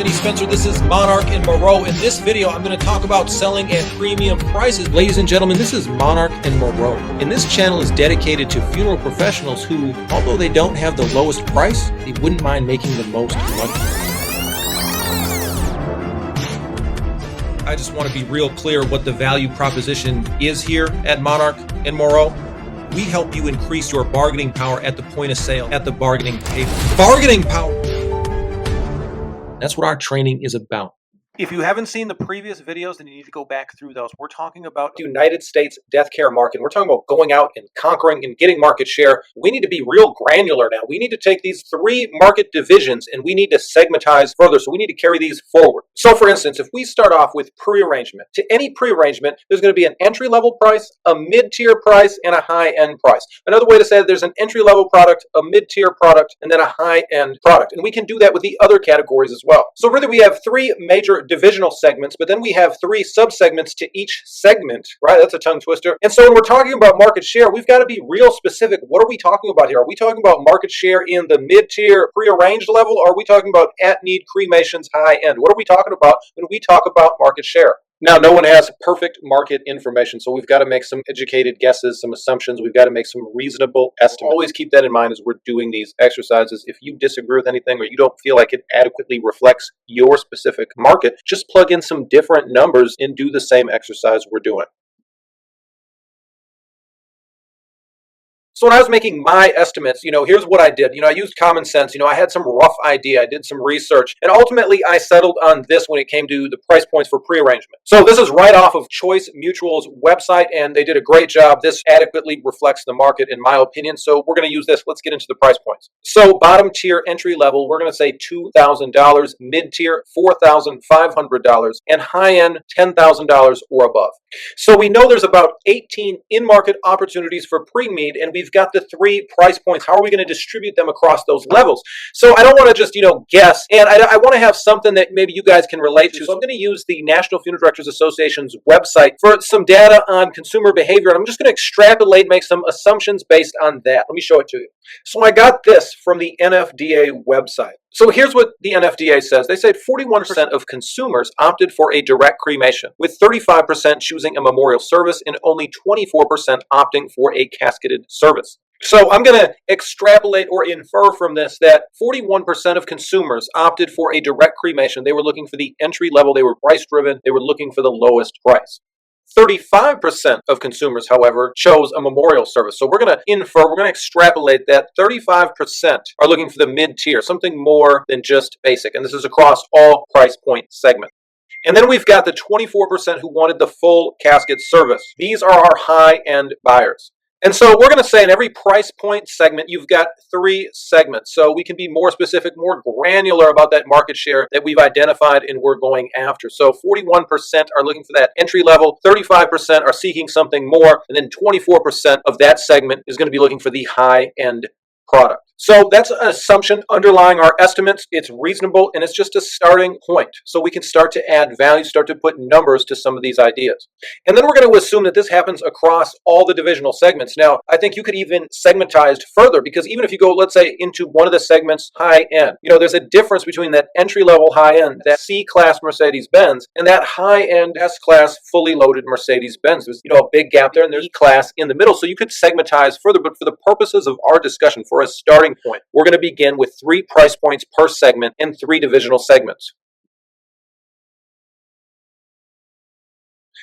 Anthony Spencer. This is Monarch and Moreau. In this video, I'm going to talk about selling at premium prices. Ladies and gentlemen, this is Monarch and Moreau. And this channel is dedicated to funeral professionals who, although they don't have the lowest price, they wouldn't mind making the most money. I just want to be real clear what the value proposition is here at Monarch and Moreau. We help you increase your bargaining power at the point of sale, at the bargaining table. Bargaining power! That's what our training is about. If you haven't seen the previous videos, then you need to go back through those. We're talking about the United States death care market. We're talking about going out and conquering and getting market share. We need to be real granular now. We need to take these three market divisions and we need to segmentize further. So we need to carry these forward. So for instance, if we start off with pre-arrangement, to any pre-arrangement, there's going to be an entry-level price, a mid-tier price, and a high-end price. Another way to say it, there's an entry-level product, a mid-tier product, and then a high-end product. And we can do that with the other categories as well. So really we have three major divisional segments, but then we have three subsegments to each segment, right? That's a tongue twister. And so when we're talking about market share, we've got to be real specific. What are we talking about here? Are we talking about market share in the mid-tier pre-arranged level? Or are we talking about at-need cremations high-end? What are we talking about when we talk about market share? Now, no one has perfect market information, so we've got to make some educated guesses, some assumptions. We've got to make some reasonable estimates. Always keep that in mind as we're doing these exercises. If you disagree with anything or you don't feel like it adequately reflects your specific market, just plug in some different numbers and do the same exercise we're doing. So when I was making my estimates, here's what I did. I used common sense. I had some rough idea. I did some research. And ultimately, I settled on this when it came to the price points for pre-arrangement. So this is right off of Choice Mutual's website, and they did a great job. This adequately reflects the market, in my opinion. So we're going to use this. Let's get into the price points. So bottom tier entry level, we're going to say $2,000, mid-tier $4,500, and high-end $10,000 or above. So we know there's about 18 in-market opportunities for pre-need, and we've got the three price points. How are we going to distribute them across those levels? So I don't want to just, guess, and I want to have something that maybe you guys can relate to. So I'm going to use the National Funeral Directors Association's website for some data on consumer behavior, and I'm just going to extrapolate, make some assumptions based on that. Let me show it to you. So I got this from the NFDA website. So here's what the NFDA says. They said 41% of consumers opted for a direct cremation, with 35% choosing a memorial service and only 24% opting for a casketed service. So I'm going to extrapolate or infer from this that 41% of consumers opted for a direct cremation. They were looking for the entry level. They were price driven. They were looking for the lowest price. 35% of consumers, however, chose a memorial service. So we're going to extrapolate that 35% are looking for the mid-tier, something more than just basic. And this is across all price point segments. And then we've got the 24% who wanted the full casket service. These are our high-end buyers. And so we're going to say in every price point segment, you've got three segments. So we can be more specific, more granular about that market share that we've identified and we're going after. So 41% are looking for that entry level, 35% are seeking something more, and then 24% of that segment is going to be looking for the high-end product. So that's an assumption underlying our estimates. It's reasonable and it's just a starting point. So we can start to add value, start to put numbers to some of these ideas. And then we're going to assume that this happens across all the divisional segments. Now, I think you could even segmentize further, because even if you go, let's say, into one of the segments high end, there's a difference between that entry level high end, that C-class Mercedes-Benz, and that high end S-class fully loaded Mercedes-Benz. There's a big gap there, and there's E-class in the middle. So you could segmentize further, but for the purposes of our discussion, for a starting point, we're going to begin with three price points per segment and three divisional segments.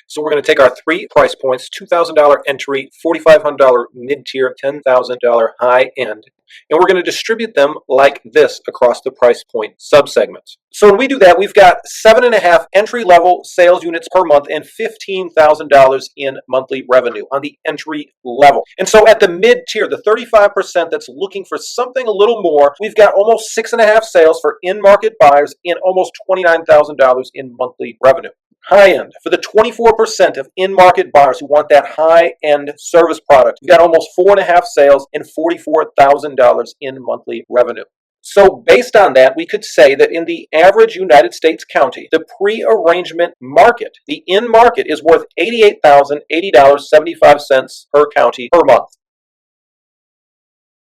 So we're going to take our three price points, $2,000 entry, $4,500 mid-tier, $10,000 high-end, and we're going to distribute them like this across the price point subsegments. So when we do that, we've got 7.5 entry-level sales units per month and $15,000 in monthly revenue on the entry level. And so at the mid-tier, the 35% that's looking for something a little more, we've got almost 6.5 sales for in-market buyers and almost $29,000 in monthly revenue. High-end, for the 24% of in-market buyers who want that high-end service product, we've got almost 4.5 sales and $44,000 in monthly revenue. So based on that, we could say that in the average United States county, the pre-arrangement market, the in-market, is worth $88,080.75 per county per month.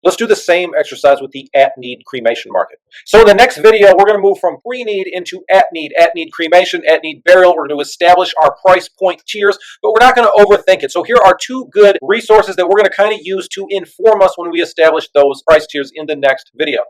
Let's do the same exercise with the at-need cremation market. So in the next video, we're going to move from pre-need into at-need cremation, at-need burial. We're going to establish our price point tiers, but we're not going to overthink it. So here are two good resources that we're going to kind of use to inform us when we establish those price tiers in the next video.